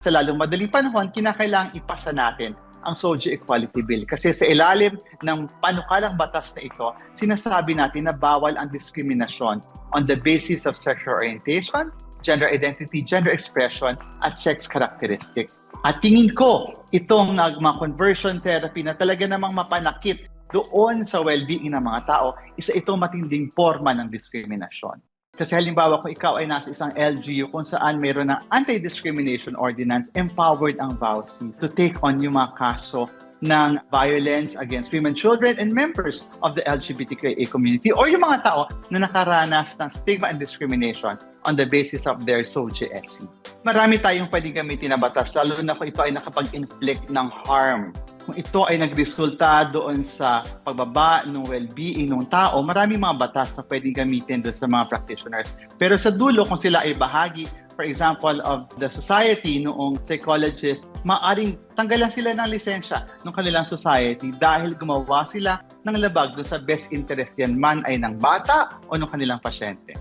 Sa lalong madaling panahon, kinakailangang ipasa natin ang SOGIE Equality Bill. Kasi sa ilalim ng panukalang batas na ito, sinasabi natin na bawal ang diskriminasyon on the basis of sexual orientation, gender identity, gender expression, at sex characteristic. At tingin ko, itong mga conversion therapy na talaga namang mapanakit doon sa well-being ng mga tao, isa itong matinding forma ng diskriminasyon. Kasi halimbawa kung ikaw ay nasa isang LGU kung saan mayroon ng anti-discrimination ordinance, empowered ang VAUSI to take on yung mga kaso ng violence against women, children, and members of the LGBTQIA community or yung mga tao na nakaranas ng stigma and discrimination on the basis of their SOGIE-SC. Marami tayong pwedeng gamitin na batas, lalo na kung ito ay nakapag-inflict ng harm. Kung ito ay nagresulta doon sa pagbaba ng well-being ng tao, maraming mga batas na pwedeng gamitin doon sa mga practitioners. Pero sa dulo, kung sila ay bahagi, for example, of the society noong psychologist, maaaring tanggalan sila ng lisensya ng kanilang society dahil gumawa sila ng labag doon sa best interest yan man ay ng bata o ng kanilang pasyente.